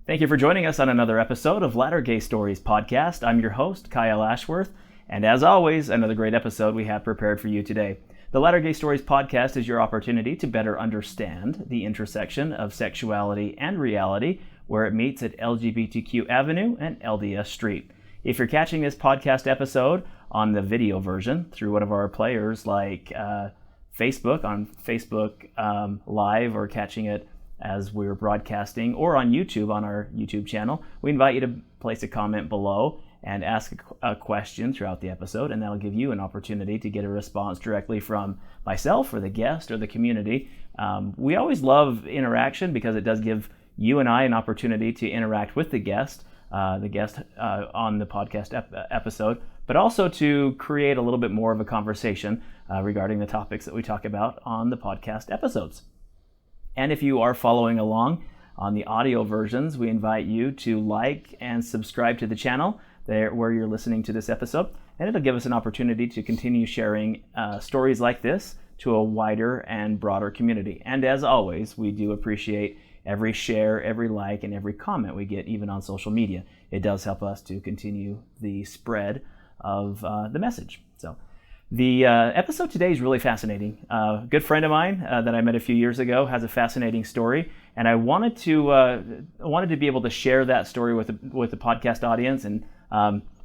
Thank you for joining us on another episode of Latter-Gay Stories podcast. I'm your host, Kyle Ashworth, and as always, another great episode we have prepared for you today. The Latter-Gay Stories podcast is your opportunity to better understand the intersection of sexuality and reality, where it meets at LGBTQ Avenue and LDS Street. If you're catching this podcast episode on the video version through one of our players like Facebook, on Facebook Live, or catching it as we're broadcasting, or on YouTube on our YouTube channel, we invite you to place a comment below and ask a question throughout the episode, and that'll give you an opportunity to get a response directly from myself or the guest or the community. We always love interaction because it does give you and I an opportunity to interact with the guest on the podcast episode, but also to create a little bit more of a conversation regarding the topics that we talk about on the podcast episodes. And if you are following along on the audio versions, we invite you to like and subscribe to the channel there where you're listening to this episode, and it'll give us an opportunity to continue sharing stories like this to a wider and broader community. And as always, we do appreciate every share, every like, and every comment we get, even on social media. It does help us to continue the spread of the message. So the episode today is really fascinating. A good friend of mine that I met a few years ago has a fascinating story, and I wanted to be able to share that story with the podcast audience. And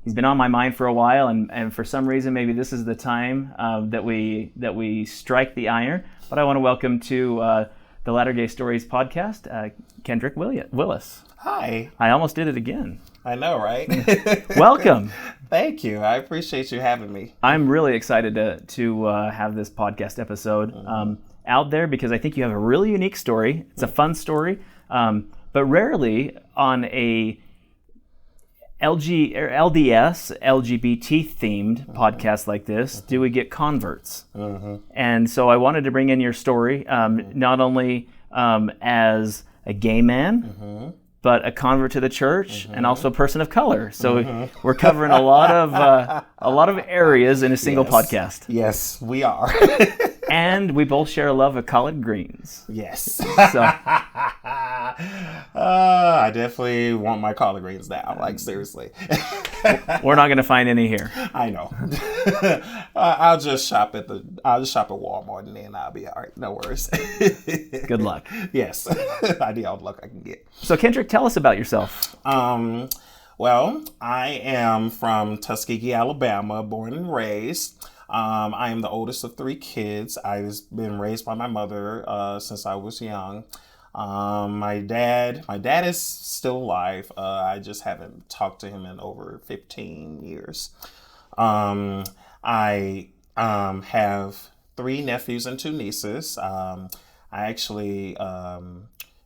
he's been on my mind for a while, and for some reason, maybe this is the time that we strike the iron. But I want to welcome to the Latter-Gay Stories podcast, Keindrick Willis. Hi. I almost did it again. I know, right? Welcome. Thank you. I appreciate you having me. I'm really excited to have this podcast episode out there because I think you have a really unique story. It's a fun story, but rarely on a LDS, LGBT themed podcast like this do we get converts. And so I wanted to bring in your story, not only as a gay man, but a convert to the church, and also a person of color. So we're covering a lot of areas in a single podcast. Yes, we are. And we both share a love of collard greens. Yes. So I definitely want my collard greens now. Like, seriously. we're not going to find any here. I know. I'll just shop at Walmart, and then I'll be all right. No worries. Good luck. Yes. I need all the luck I can get. So Keindrick, tell us about yourself. Well, I am from Tuskegee, Alabama, born and raised. I am the oldest of three kids. I've been raised by my mother since I was young. My dad is still alive. I just haven't talked to him in over 15 years. I have three nephews and two nieces. I actually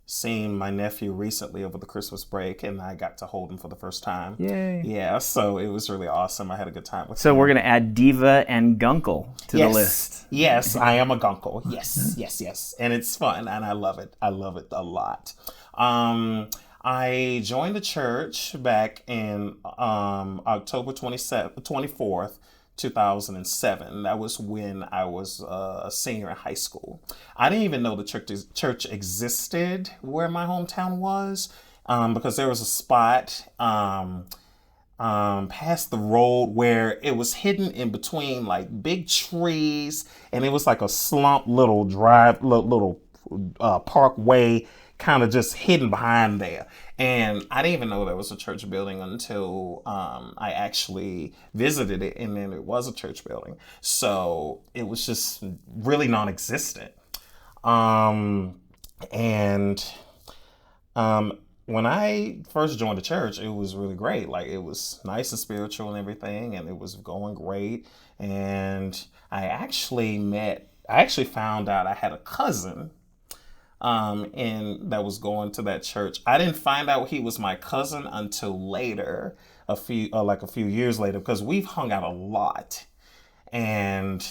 seen my nephew recently over the Christmas break, and I got to hold him for the first time. Yay. Yeah, so it was really awesome. I had a good time with him. So we're going to add Diva and Guncle to the list. Yes, I am a Guncle. Yes. And it's fun, and I love it. I love it a lot. I joined the church back in October 24th, 2007. That was when I was a senior in high school. I didn't even know the church existed where my hometown was, because there was a spot past the road where it was hidden in between like big trees, and it was like a slump little parkway, kind of just hidden behind there. And I didn't even know there was a church building until I actually visited it, and then it was a church building. So it was just really non-existent. When I first joined the church, it was really great. Like, it was nice and spiritual and everything, and it was going great. And I actually found out I had a cousin and that was going to that church. I didn't find out he was my cousin until later, a few years later, because we've hung out a lot. And,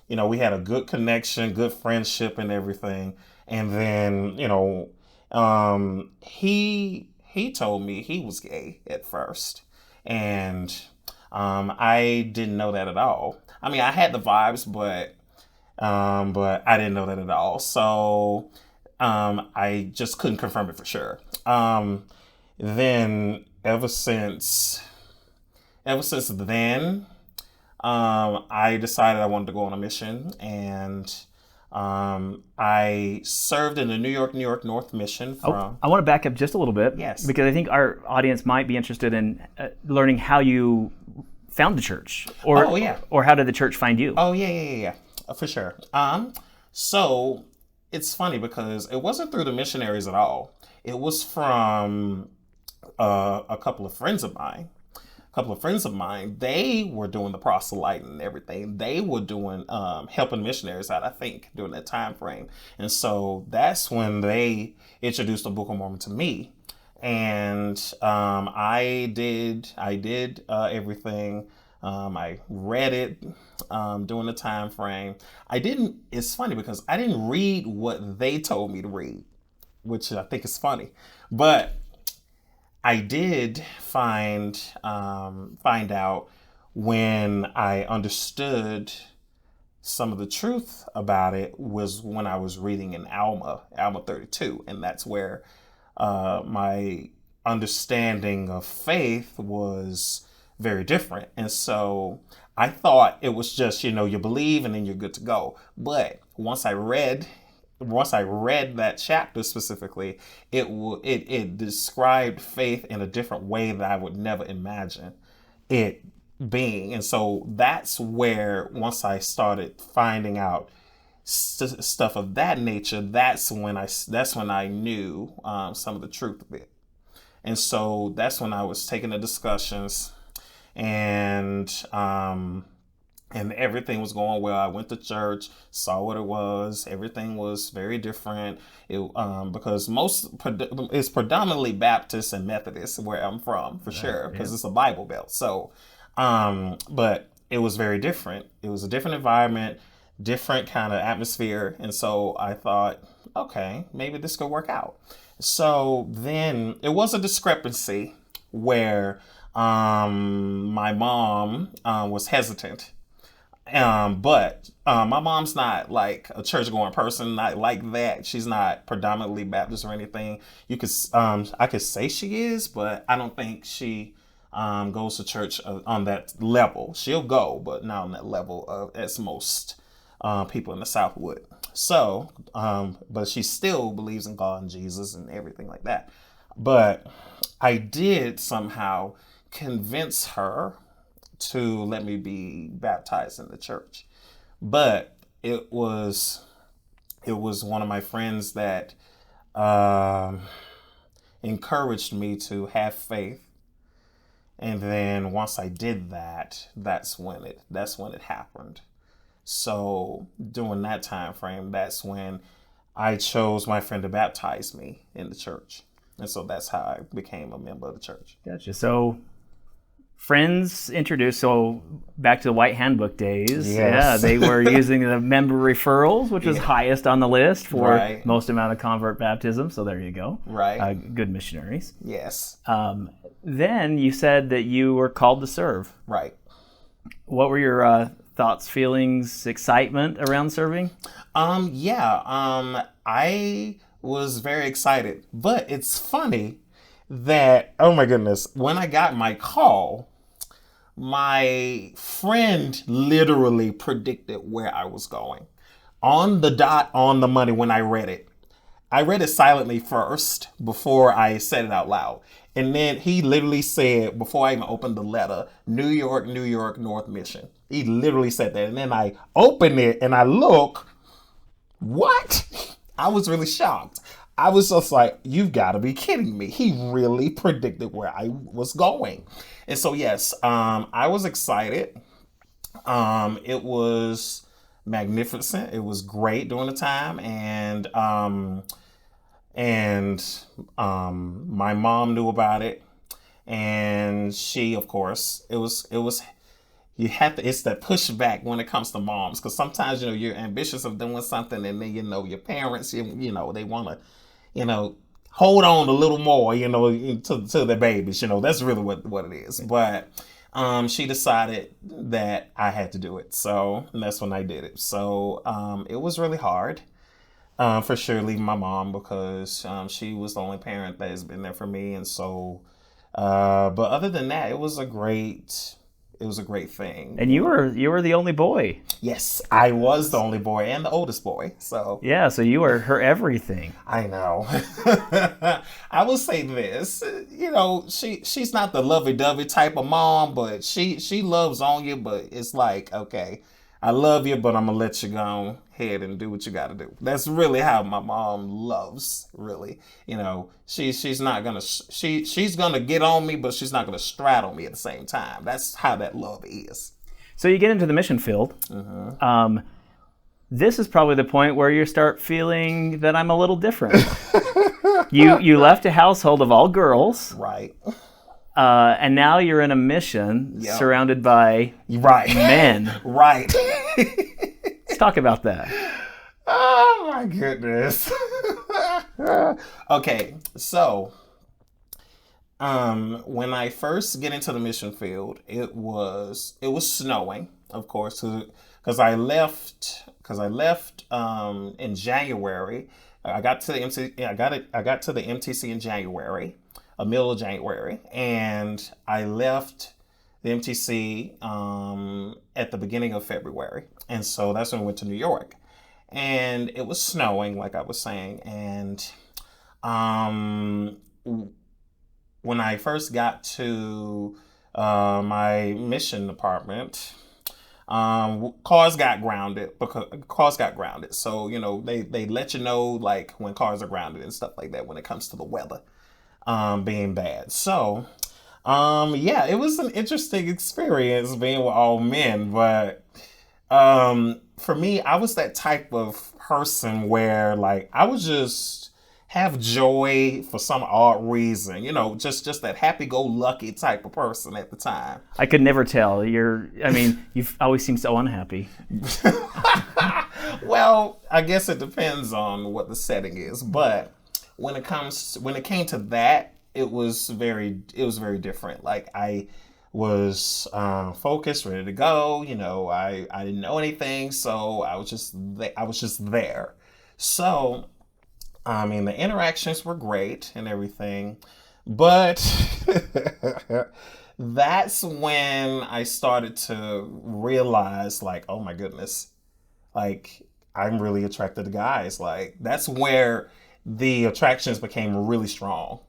we had a good connection, good friendship and everything. And then, he told me he was gay at first. And I didn't know that at all. I mean, I had the vibes, but I didn't know that at all. So I just couldn't confirm it for sure. Then ever since then, I decided I wanted to go on a mission, and I served in the New York North mission from. I want to back up just a little bit. Yes. Because I think our audience might be interested in learning how you found the church, or or how did the church find you? Oh yeah, for sure. So it's funny because it wasn't through the missionaries at all. It was from a couple of friends of mine. They were doing the proselyting and everything. They were doing helping missionaries out, I think, during that time frame. And so that's when they introduced the Book of Mormon to me. And I did everything. I read it during the time frame. It's funny because I didn't read what they told me to read, which I think is funny. But I did find out when I understood some of the truth about it was when I was reading in Alma 32, and that's where my understanding of faith was very different. And so I thought it was just, you believe and then you're good to go. But once I read that chapter specifically, it described faith in a different way that I would never imagine it being. And so that's where, once I started finding out stuff of that nature, that's when I knew some of the truth of it. And so that's when I was taking the discussions, and everything was going well. I went to church, saw what it was. Everything was very different. Because it's predominantly Baptist and Methodist where I'm from, for sure, because it's a Bible Belt. So, but it was very different. It was a different environment, different kind of atmosphere. And so I thought, okay, maybe this could work out. So then it was a discrepancy where my mom was hesitant. But my mom's not like a church-going person, not like that. She's not predominantly Baptist or anything. I could say she is, but I don't think she goes to church on that level. She'll go, but not on that level as most people in the South would. So, but she still believes in God and Jesus and everything like that. But I did somehow convince her to let me be baptized in the church. But it was one of my friends that encouraged me to have faith. And then once I did that, that's when it happened. So during that time frame, that's when I chose my friend to baptize me in the church. And so that's how I became a member of the church. Gotcha. So friends introduced, so back to the White Handbook days. Yes. Yeah, they were using the member referrals, which was highest on the list for most amount of convert baptism. So there you go. Right. Good missionaries. Yes. Then you said that you were called to serve. Right. What were your thoughts, feelings, excitement around serving? I was very excited. But it's funny that, oh my goodness, when I got my call, my friend literally predicted where I was going. On the dot, on the money when I read it. I read it silently first before I said it out loud. And then he literally said, before I even opened the letter, New York, North Mission. He literally said that. And then I open it and I look, what? I was really shocked. I was just like, you've got to be kidding me. He really predicted where I was going. And so, yes, I was excited. It was magnificent. It was great during the time. And my mom knew about it. And she, of course, it's that pushback when it comes to moms. Because sometimes, you're ambitious of doing something, and then, your parents, they want to, hold on a little more, to their babies. That's really what it is. But she decided that I had to do it. So that's when I did it. So it was really hard. For sure, leaving my mom because she was the only parent that has been there for me, and so. But other than that, it was a great thing. And you were the only boy. Yes, I was the only boy and the oldest boy. So Yeah, so you were her everything. I know. I will say this, she's not the lovey-dovey type of mom, but she loves on you. But it's like, okay, I love you, but I'm gonna let you go ahead and do what you got to do. That's really how my mom loves. Really, she's not gonna she's gonna get on me, but she's not gonna straddle me at the same time. That's how that love is. So you get into the mission field. This is probably the point where you start feeling that I'm a little different. You left a household of all girls. Right. And now you're in a mission surrounded by men. Right. Let's talk about that. Oh my goodness. Okay, so when I first get into the mission field, it was snowing, of course, because I left in January. I got to the MTC in January. Middle of January, and I left the MTC at the beginning of February, and so that's when I went to New York, and it was snowing, like I was saying, and when I first got to my mission department, cars got grounded. So they let you know like when cars are grounded and stuff like that when it comes to the weather. Being bad. So, it was an interesting experience being with all men, but for me, I was that type of person where like I would just have joy for some odd reason, just that happy-go-lucky type of person at the time. I could never tell. You've always seemed so unhappy. Well, I guess it depends on what the setting is, but when it came to that, it was very different. Like I was focused, ready to go. I didn't know anything, so I was just there. So, the interactions were great and everything, but that's when I started to realize, like, oh my goodness, like I'm really attracted to guys. Like that's where the attractions became really strong.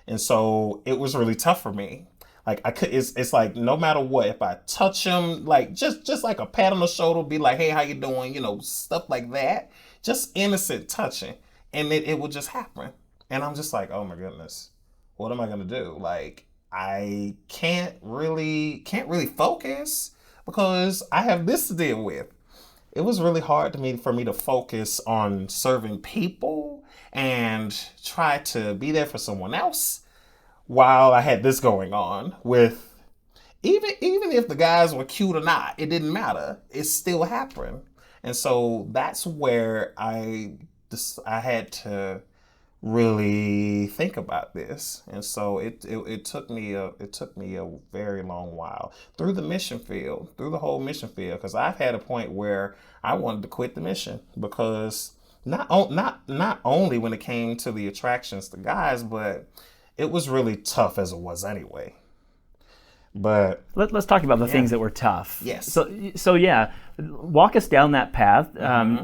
And so it was really tough for me. Like it's like no matter what, if I touch him, like just like a pat on the shoulder, be like, hey, how you doing? Stuff like that. Just innocent touching. And it would just happen. And I'm just like, oh my goodness, what am I gonna do? Like I can't really focus because I have this to deal with. It was really hard for me to focus on serving people and try to be there for someone else while I had this going on with even if the guys were cute or not, it didn't matter. It still happened. And so that's where I had to really think about this. And so it took me a very long while through the whole mission field, because I've had a point where I wanted to quit the mission because not only when it came to the attractions to guys, but it was really tough as it was anyway. But let's talk about the things that were tough. Yes. So yeah, walk us down that path.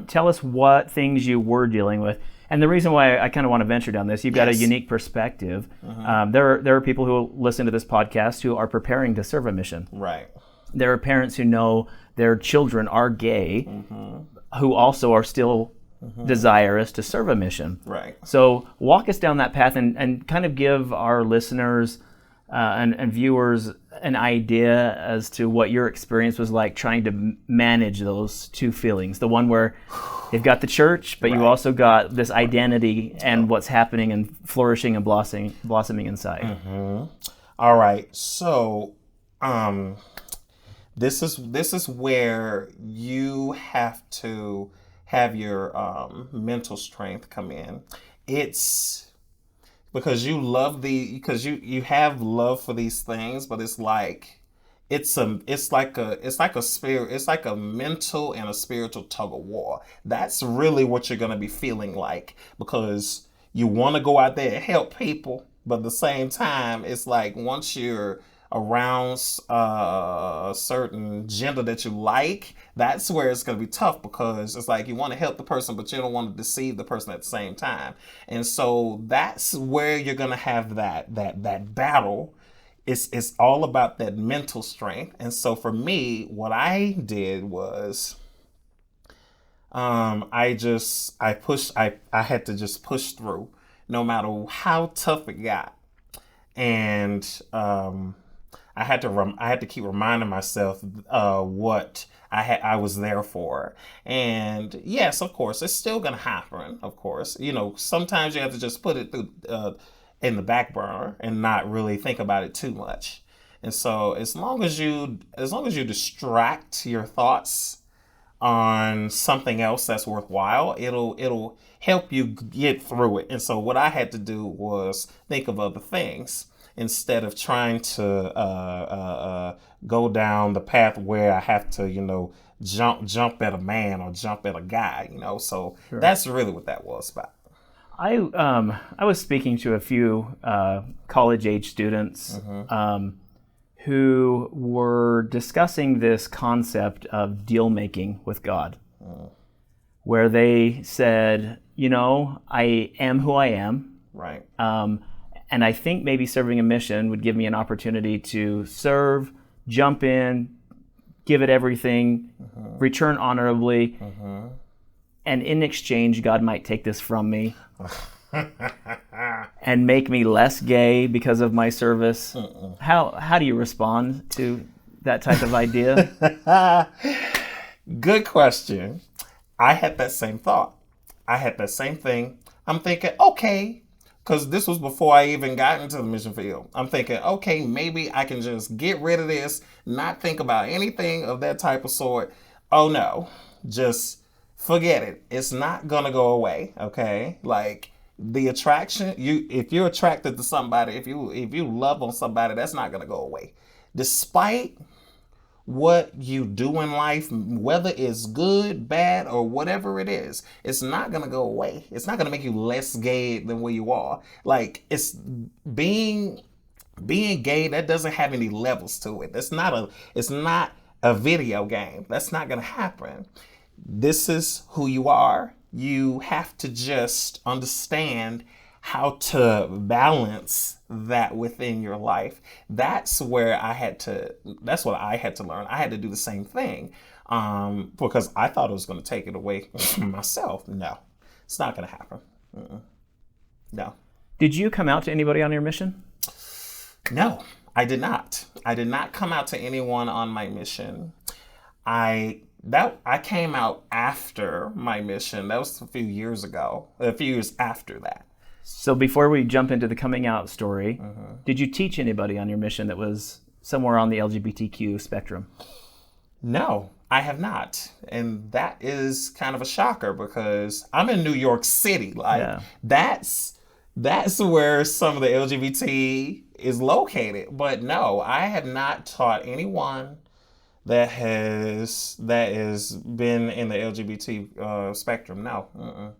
Tell us what things you were dealing with. And the reason why I kind of want to venture down this, you've got a unique perspective. There are people who listen to this podcast who are preparing to serve a mission. Right. There are parents who know their children are gay, who also are still desirous to serve a mission. Right. So walk us down that path and kind of give our listeners and viewers an idea as to what your experience was like trying to manage those two feelings. The one where you've got the church, but you also got this identity and what's happening and flourishing and blossoming inside. All right. So this is where you have to have your mental strength come in. It's because you have love for these things, but it's like it's like a mental and a spiritual tug of war. That's really what you're going to be feeling like, because you want to go out there and help people, but at the same time, it's like once you're around a certain gender that you like, that's where it's going to be tough, because it's like you want to help the person, but you don't want to deceive the person at the same time. And so that's where you're going to have that battle. It's all about that mental strength. And so for me, what I did was I had to just push through no matter how tough it got. And I had to keep reminding myself what I was there for. And yes, of course, it's still gonna happen. Of course, sometimes you have to just put it through in the back burner and not really think about it too much. And so as long as you distract your thoughts on something else that's worthwhile, it'll help you get through it. And so what I had to do was think of other things instead of trying to go down the path where I have to, jump at a man or jump at a guy. So Sure. That's really what that was about. I was speaking to a few college age students who were discussing this concept of deal making with God, where they said, I am who I am. Right. And I think maybe serving a mission would give me an opportunity to serve, jump in, give it everything, return honorably. And in exchange, God might take this from me and make me less gay because of my service. How do you respond to that type of idea? Good question. I had that same thought. I had that same thing. I'm thinking, okay, because this was before I even got into the mission field. I'm thinking, okay, maybe I can just get rid of this, not think about anything of that type of sort. Oh no, just forget it. It's not gonna go away. Okay, like the attraction. If you're attracted to somebody, if you love on somebody, that's not gonna go away, despite what you do in life, whether it's good, bad, or whatever it is. It's not gonna go away. It's not gonna make you less gay than where you are. Like, it's being gay, that doesn't have any levels to it. It's not a video game. That's not gonna happen. This is who you are. You have to just understand how to balance that within your life. That's what I had to learn. I had to do the same thing because I thought it was going to take it away from myself. No, it's not going to happen. No. Did you come out to anybody on your mission? No, I did not. I did not come out to anyone on my mission. I came out after my mission. That was a few years after that. So before we jump into the coming out story, did you teach anybody on your mission that was somewhere on the LGBTQ spectrum? No, I have not. And that is kind of a shocker because I'm in New York City. That's where some of the LGBT is located. But no, I have not taught anyone that has been in the LGBT spectrum. No,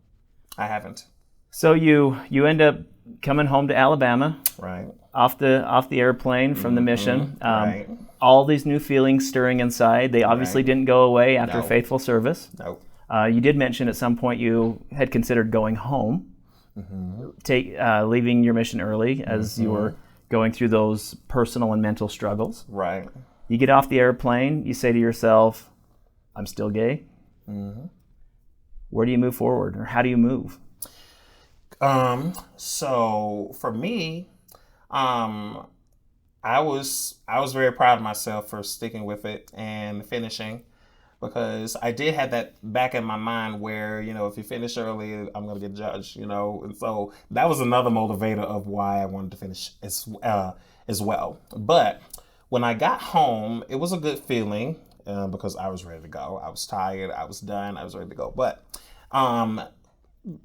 I haven't. So you end up coming home to Alabama, right? Off the airplane from the mission. Right. All these new feelings stirring inside. They obviously didn't go away after faithful service. No. You did mention at some point you had considered going home, leaving your mission early as you were going through those personal and mental struggles. Right. You get off the airplane. You say to yourself, "I'm still gay." Where do you move forward, or how do you move? So for me, I was very proud of myself for sticking with it and finishing, because I did have that back in my mind where, if you finish early, I'm going to get judged, and so that was another motivator of why I wanted to finish as well. But when I got home, it was a good feeling because I was ready to go. I was tired. I was done. I was ready to go. But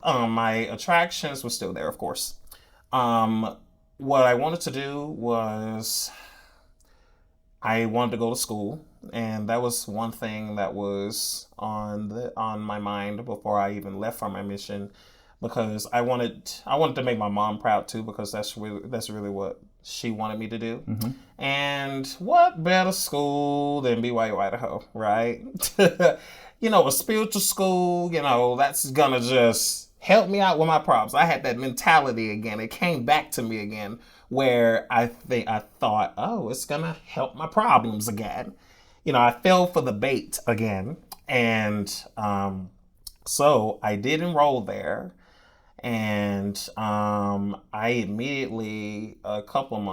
my attractions were still there, of course. What I wanted to do was I wanted to go to school, and that was one thing that was on my mind before I even left for my mission, because I wanted to make my mom proud too, because that's really what she wanted me to do. Mm-hmm. And what better school than BYU Idaho, right? A spiritual school, that's gonna just help me out with my problems. I had that mentality again. It came back to me again, where I thought, oh, it's gonna help my problems again. I fell for the bait again. And so I did enroll there. And I immediately, a couple of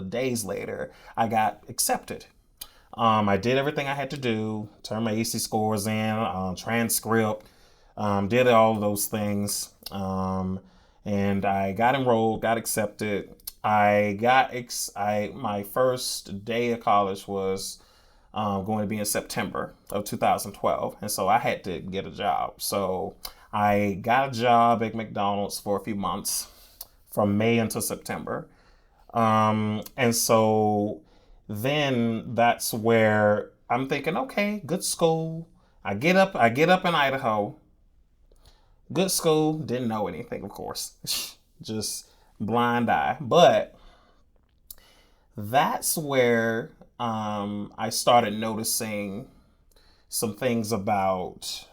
days later, I got accepted. I did everything I had to do, turned my AC scores in, transcript, did all of those things. And I got enrolled, got accepted. My first day of college was going to be in September of 2012. And so I had to get a job. So I got a job at McDonald's for a few months from May until September. And so then that's where I'm thinking, okay, good school. I get up in Idaho. Good school. Didn't know anything, of course. Just blind eye. But that's where I started noticing some things about,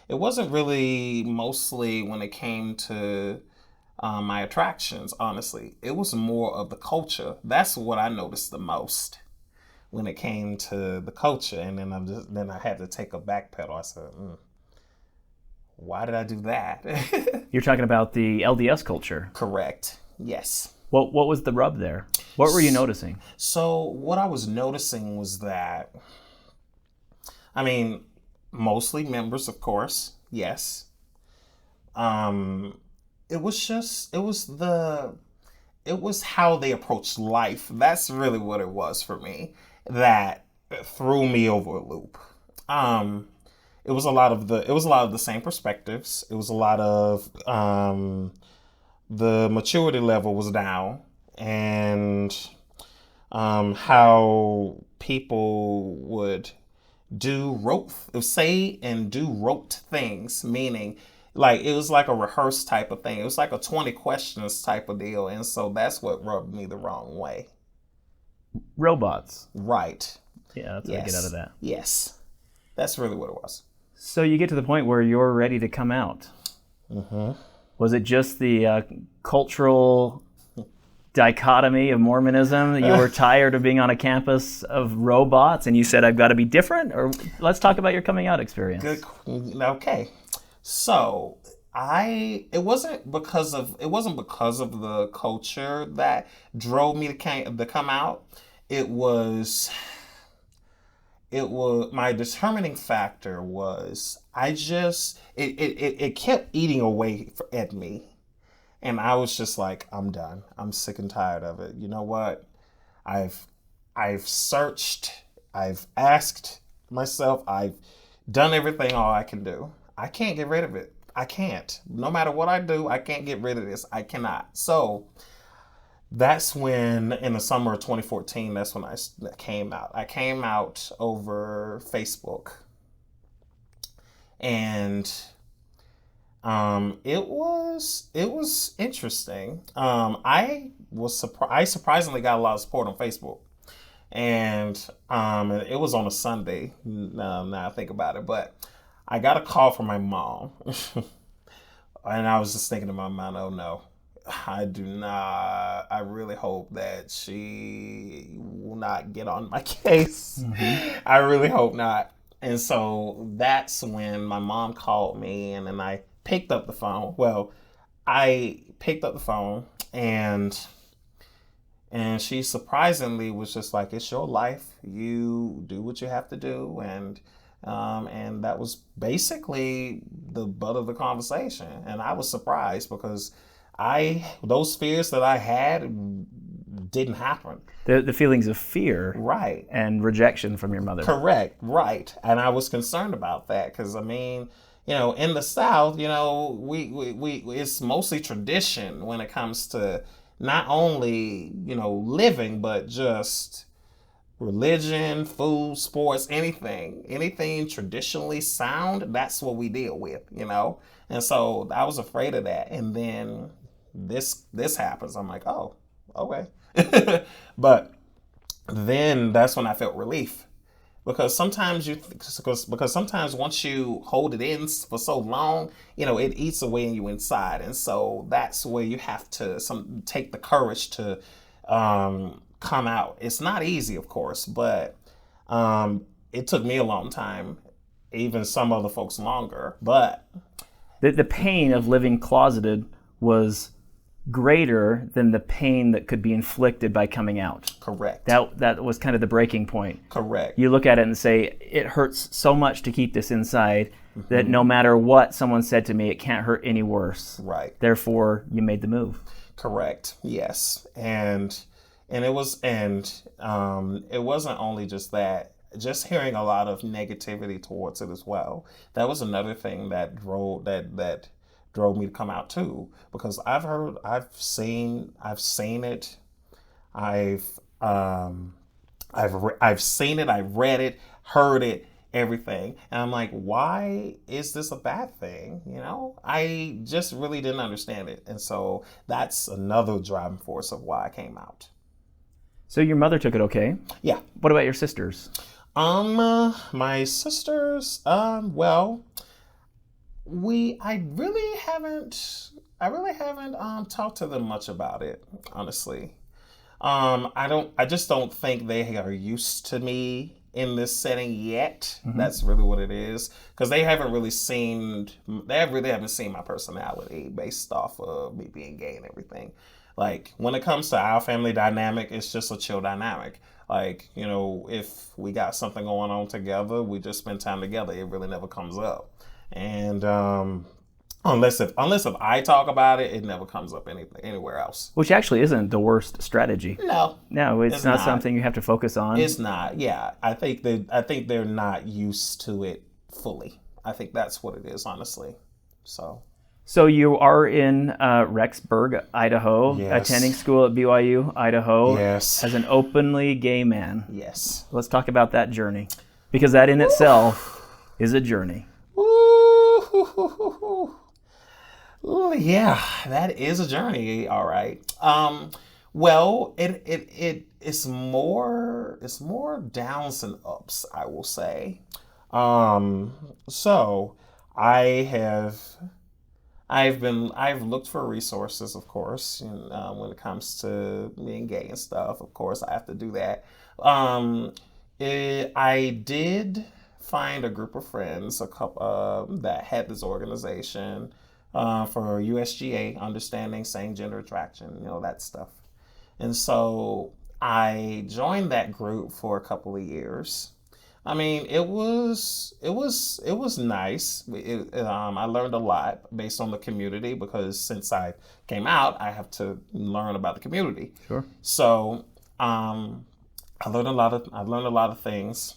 it wasn't really mostly when it came to my attractions, honestly. It was more of the culture. That's what I noticed the most when it came to the culture. And then I had to take a backpedal. I said, why did I do that? You're talking about the LDS culture. Correct. Yes. What was the rub there? What were you noticing? So what I was noticing was that, mostly members, of course. Yes. It was how they approached life. That's really what it was for me that threw me over a loop. It was a lot of the same perspectives. It was a lot of the maturity level was down, and how people would say and do rote things, meaning like it was like a rehearsed type of thing. It was like a 20 questions type of deal, and so that's what rubbed me the wrong way. Robots. Right. Yeah, that's what I get out of that. Yes. That's really what it was. So you get to the point where you're ready to come out. Mm-hmm. Was it just the cultural dichotomy of Mormonism? You were tired of being on a campus of robots and you said, I've got to be different? Or let's talk about your coming out experience. Good. Okay. So it wasn't because of the culture that drove me to come out. It was my determining factor was it kept eating away at me, and I was just like, I'm done. I'm sick and tired of it. You know what? I've searched. I've asked myself. I've done everything all I can do. I can't get rid of it. I can't. No matter what I do, I can't get rid of this. I cannot. So that's when, in the summer of 2014, that's when I came out. I came out over Facebook. And it was interesting. I surprisingly got a lot of support on Facebook. And it was on a Sunday, now I think about it. But I got a call from my mom. And I was just thinking in my mind, oh no. I really hope that she will not get on my case. Mm-hmm. I really hope not. And so that's when my mom called me, and then I picked up the phone. Well, I picked up the phone, and she surprisingly was just like, it's your life. You do what you have to do. And that was basically the butt of the conversation. And I was surprised because those fears that I had didn't happen. The feelings of fear, right, and rejection from your mother. Correct, right. And I was concerned about that because in the South, we it's mostly tradition when it comes to not only, living, but just religion, food, sports, anything traditionally sound, that's what we deal with. And so I was afraid of that. And then this happens. I'm like, oh, okay. But then that's when I felt relief. Because sometimes because sometimes once you hold it in for so long, it eats away in you inside. And so that's where you have to take the courage to come out. It's not easy, of course, but it took me a long time, even some other folks longer. But the pain of living closeted was greater than the pain that could be inflicted by coming out. Correct. That was kind of the breaking point. Correct. You look at it and say, it hurts so much to keep this inside that no matter what someone said to me, it can't hurt any worse. Right. Therefore, you made the move. Correct. Yes. And it wasn't only just that. Just hearing a lot of negativity towards it as well. That was another thing that drove me to come out too, because I've seen it, I've seen it, I've read it, heard it, everything, and I'm like, why is this a bad thing? I just really didn't understand it, and so that's another driving force of why I came out. So your mother took it okay? Yeah. What about your sisters? My sisters, well. I really haven't talked to them much about it, honestly. I just don't think they are used to me in this setting yet. Mm-hmm. That's really what it is, because they really haven't seen my personality based off of me being gay and everything. Like, when it comes to our family dynamic, it's just a chill dynamic. Like, if we got something going on together, we just spend time together. It really never comes up. And unless if I talk about it, it never comes up anywhere else. Which actually isn't the worst strategy. No, it's not something you have to focus on. It's not. Yeah, I think they're not used to it fully. I think that's what it is, honestly. So you are in Rexburg, Idaho, yes. Attending school at BYU, Idaho, yes. As an openly gay man. Yes. Let's talk about that journey, because that in itself is a journey. Yeah, that is a journey. All right. Well, it's more downs and ups, I will say. So I've looked for resources, of course, when it comes to being gay and stuff. Of course, I have to do that. I did find a group of friends, a couple that had this organization for USGA, Understanding Same Gender Attraction, that stuff. And so I joined that group for a couple of years. I mean, it was nice. I learned a lot based on the community, because since I came out, I have to learn about the community. Sure. So I learned a lot of things.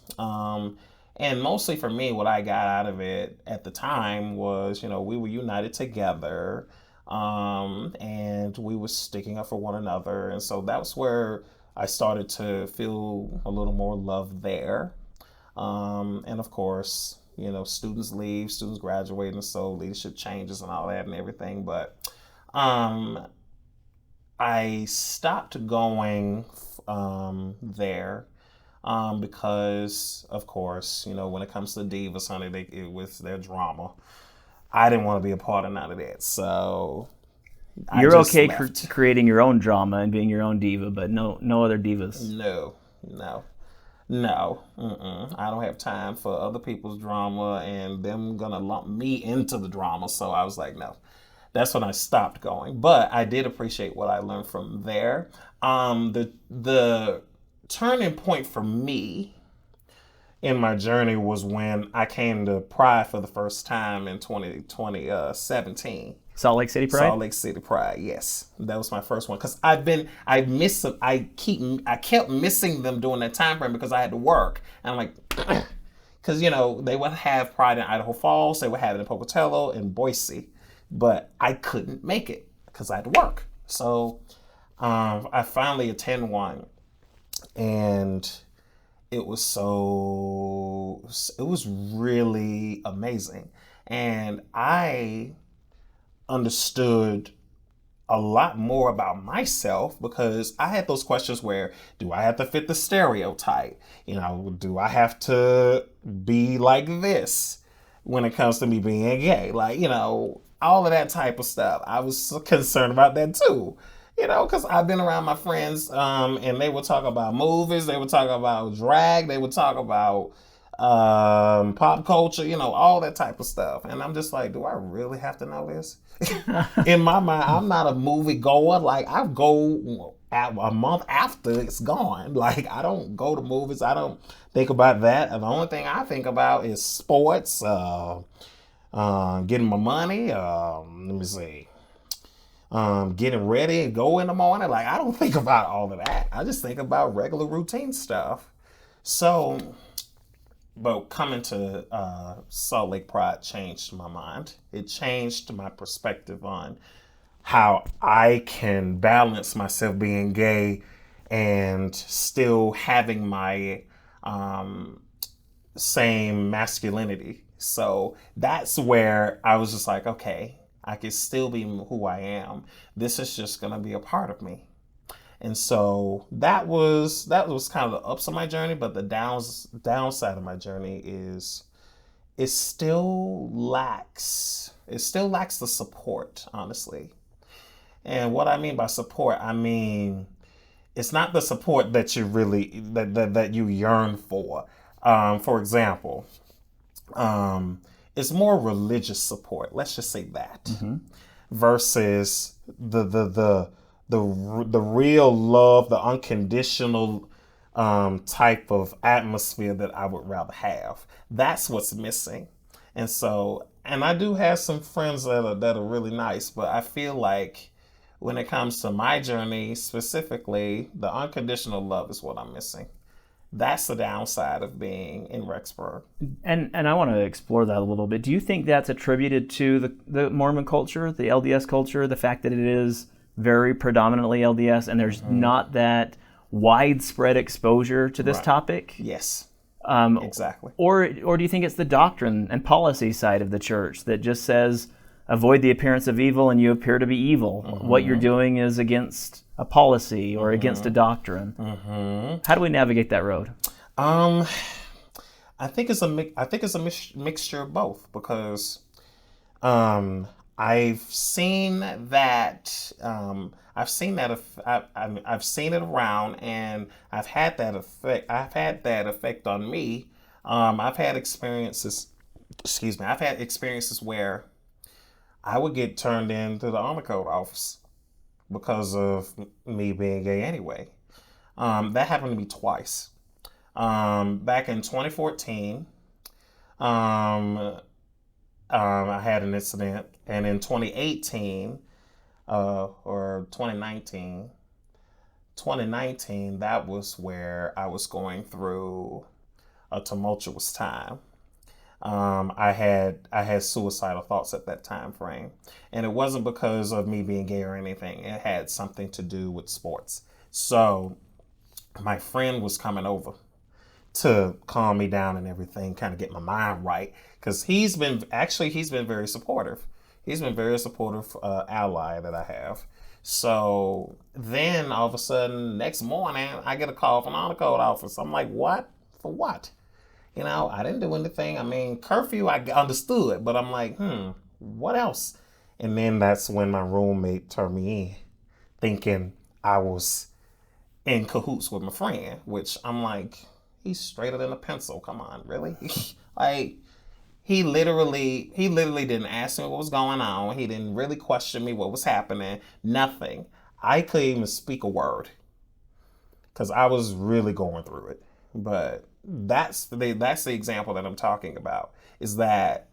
And mostly for me, what I got out of it at the time was, we were united together, and we were sticking up for one another. And so that was where I started to feel a little more love there. And of course, students leave, students graduate, and so leadership changes and all that and everything. But I stopped going there. Because, of course, when it comes to divas, honey, it was their drama. I didn't want to be a part of none of that, so you're okay creating your own drama and being your own diva, but no other divas. No. I don't have time for other people's drama and them gonna lump me into the drama. So I was like, no. That's when I stopped going. But I did appreciate what I learned from there. The turning point for me in my journey was when I came to Pride for the first time in 2017. Salt Lake City Pride? Salt Lake City Pride, yes. That was my first one. Because I kept missing them during that time frame because I had to work. And I'm like, because, they would have Pride in Idaho Falls, they would have it in Pocatello and Boise. But I couldn't make it because I had to work. So I finally attend one, and it was really amazing. And I understood a lot more about myself because I had those questions where, do I have to fit the stereotype? Do I have to be like this when it comes to me being gay? All of that type of stuff. I was concerned about that too. Because I've been around my friends, and they would talk about movies, they would talk about drag, they would talk about pop culture, all that type of stuff. And I'm just like, do I really have to know this? In my mind, I'm not a movie goer. Like, I go at a month after it's gone. Like, I don't go to movies. I don't think about that. And the only thing I think about is sports, getting my money. Let me see. Getting ready and go in the morning. Like, I don't think about all of that. I just think about regular routine stuff. So, but coming to Salt Lake Pride changed my mind. It changed my perspective on how I can balance myself being gay and still having my same masculinity. So that's where I was just like, okay, I can still be who I am. This is just going to be a part of me. And so that was kind of the ups of my journey, but the downside of my journey is it still lacks the support, honestly. And what I mean by support, I mean it's not the support that you really that you yearn for. For example, it's more religious support. Let's just say that, versus the real love, the unconditional type of atmosphere that I would rather have. That's what's missing. And I do have some friends that are really nice, but I feel like when it comes to my journey specifically, the unconditional love is what I'm missing. That's the downside of being in Rexburg. And I want to explore that a little bit. Do you think that's attributed to the Mormon culture, the LDS culture, the fact that it is very predominantly LDS and there's not that widespread exposure to this topic? Yes, exactly. Or do you think it's the doctrine and policy side of the church that just says, avoid the appearance of evil and you appear to be evil? What you're doing is against a policy or against a doctrine. How do we navigate that road? I think it's a mixture of both, because I've seen that I've seen it around, and I've had that effect on me. I've had experiences where I would get turned into the honor code office because of me being gay anyway. That happened to me twice. Back in 2014, I had an incident, and in 2018 or 2019, that was where I was going through a tumultuous time. I had suicidal thoughts at that time frame, and it wasn't because of me being gay or anything. It had something to do with sports. So my friend was coming over to calm me down and everything, kind of get my mind right, because he's been very supportive. He's been very supportive ally that I have. So then all of a sudden, next morning, I get a call from the honor code office. I'm like, what? For what? I didn't do anything. I mean, curfew, I understood, but I'm like, what else? And then that's when my roommate turned me in, thinking I was in cahoots with my friend, which I'm like, he's straighter than a pencil. Come on, really? Like, he literally didn't ask me what was going on. He didn't really question me what was happening. Nothing. I couldn't even speak a word because I was really going through it. But that's the example that I'm talking about, is that,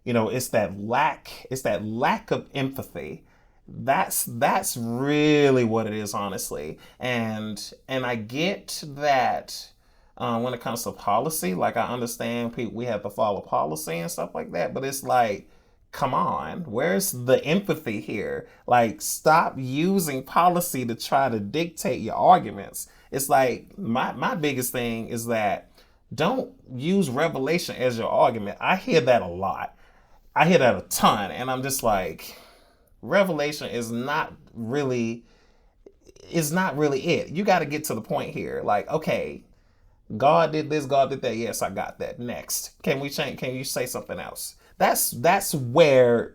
it's that lack of empathy. That's really what it is, honestly. And I get that when it comes to policy, like, I understand we have to follow policy and stuff like that, but it's like, come on, where's the empathy here? Like, stop using policy to try to dictate your arguments. It's like, my biggest thing is that don't use revelation as your argument. I hear that a lot. I hear that a ton. And I'm just like, revelation is not really it. You got to get to the point here. Like, okay, God did this, God did that. Yes, I got that. Next. Can we change? Can you say something else? That's where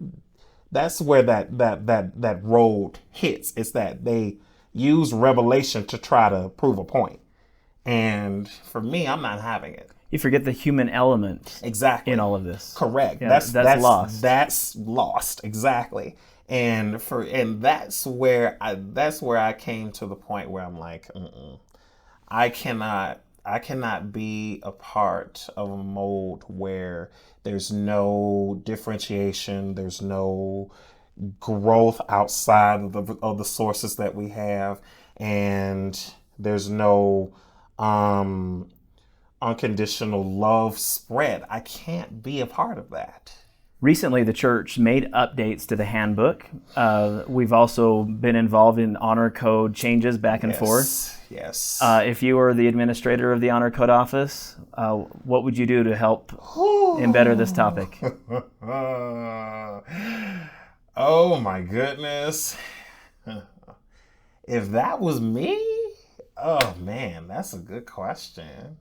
that road hits. It's that they use revelation to try to prove a point. And for me, I'm not having it. You forget the human element exactly in all of this. Correct. Yeah, that's lost. That's lost. Exactly. And that's where I came to the point where I'm like, I cannot be a part of a mold where there's no differentiation, there's no growth outside of the sources that we have, and there's no unconditional love spread. I can't be a part of that. Recently, the church made updates to the handbook. We've also been involved in honor code changes back and forth. Yes. If you were the administrator of the honor code office, what would you do to help embetter this topic? Oh my goodness. If that was me, oh man, that's a good question.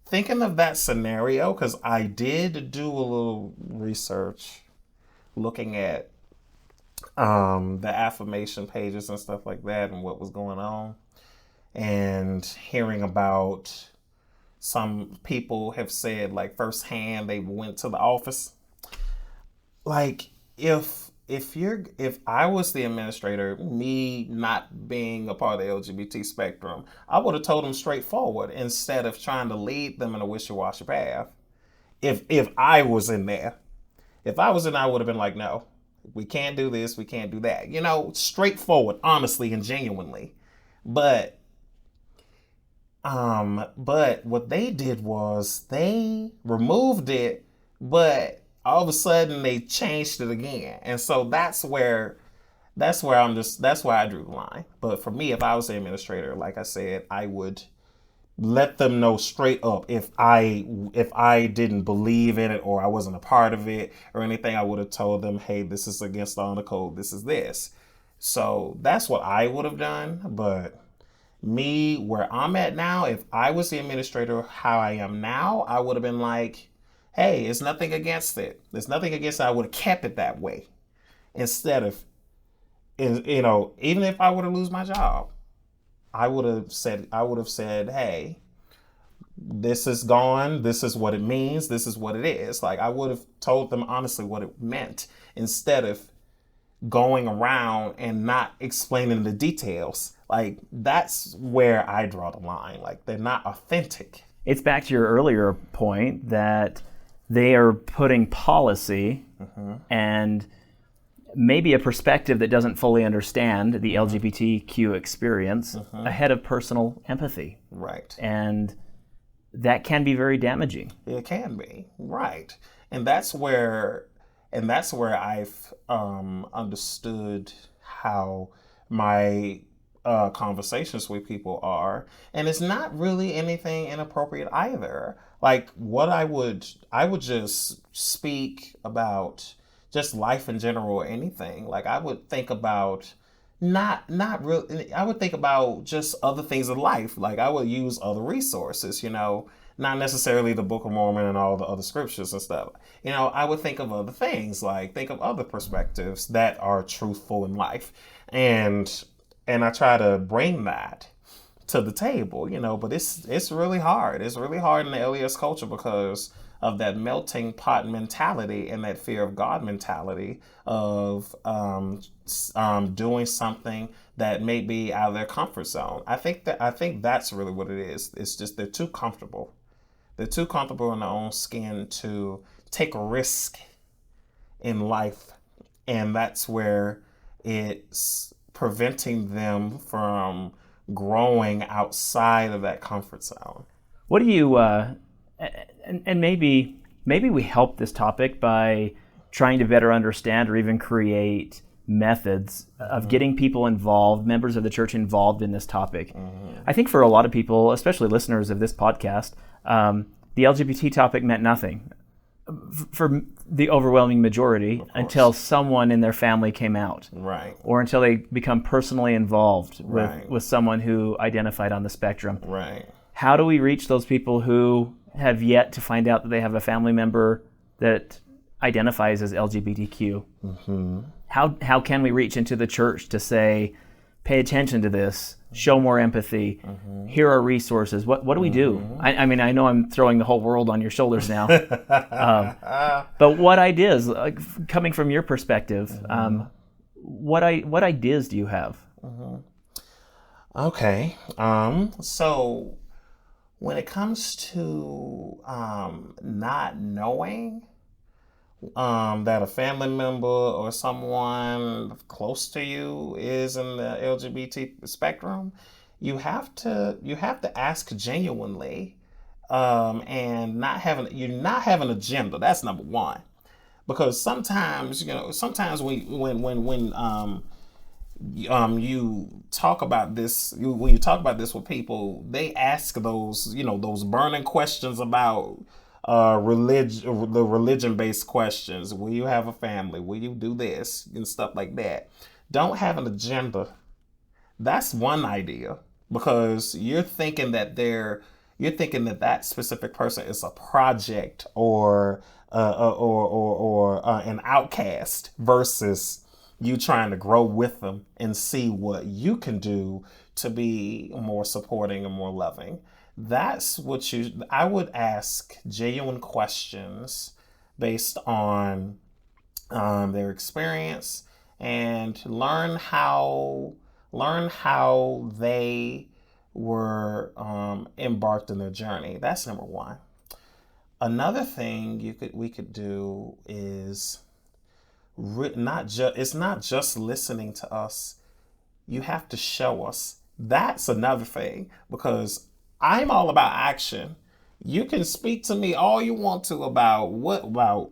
Thinking of that scenario, because I did do a little research looking at the affirmation pages and stuff like that and what was going on, and hearing about some people have said, like, firsthand, they went to the office. Like, if I was the administrator, me not being a part of the LGBT spectrum, I would have told them straightforward instead of trying to lead them in a wishy-washy path. If I was in there, I would have been like, no, we can't do this, we can't do that. Straightforward, honestly, and genuinely. But what they did was they removed it, but all of a sudden they changed it again. And so that's where I drew the line. But for me, if I was the administrator, like I said, I would let them know straight up if I didn't believe in it or I wasn't a part of it or anything. I would have told them, hey, this is against the honor code, this is this. So that's what I would have done. But me, where I'm at now, if I was the administrator how I am now, I would have been like, hey, it's nothing against it. There's nothing against it. I would have kept it that way. Instead of, even if I were to lose my job, I would have said, hey, this is gone. This is what it means. This is what it is. Like, I would have told them honestly what it meant instead of going around and not explaining the details. Like, that's where I draw the line. Like, they're not authentic. It's back to your earlier point that they are putting policy and maybe a perspective that doesn't fully understand the LGBTQ experience ahead of personal empathy. Right. And that can be very damaging. It can be. Right. And that's where I've understood how my conversations with people are, and it's not really anything inappropriate either. Like, what I would just speak about just life in general or anything. Like, I would think about not really, I would think about just other things in life. Like, I would use other resources, not necessarily the Book of Mormon and all the other scriptures and stuff. I would think of other things, like think of other perspectives that are truthful in life. And I try to bring that to the table, but it's really hard. It's really hard in the LDS culture because of that melting pot mentality and that fear of God mentality of doing something that may be out of their comfort zone. I think that's really what it is. It's just they're too comfortable. They're too comfortable in their own skin to take a risk in life, and that's where it's preventing them from growing outside of that comfort zone. What do you, and maybe maybe we help this topic by trying to better understand or even create methods of getting people involved, members of the church involved in this topic. I think for a lot of people, especially listeners of this podcast, the LGBT topic meant nothing for the overwhelming majority until someone in their family came out. Right. Or until they become personally involved Right. with someone who identified on the spectrum. Right. How do we reach those people who have yet to find out that they have a family member that identifies as LGBTQ? How can we reach into the church to say, pay attention to this, show more empathy, here are resources? What do we do? I mean, I know I'm throwing the whole world on your shoulders now. But what ideas, like, coming from your perspective, what ideas do you have? Okay. So when it comes to not knowing that a family member or someone close to you is in the LGBT spectrum, you have to ask genuinely, and not have an agenda. That's number one, because sometimes when you talk about this, when you talk about this with people, they ask those burning questions about the religion-based questions. Will you have a family? Will you do this and stuff like that? Don't have an agenda. That's one idea, because you're thinking that that specific person is a project or an outcast, versus you trying to grow with them and see what you can do to be more supporting and more loving. That's what I would ask genuine questions based on their experience, and learn how they were embarked in their journey. That's number one. Another thing we could do is it's not just listening to us. You have to show us. That's another thing, because I'm all about action. You can speak to me all you want to about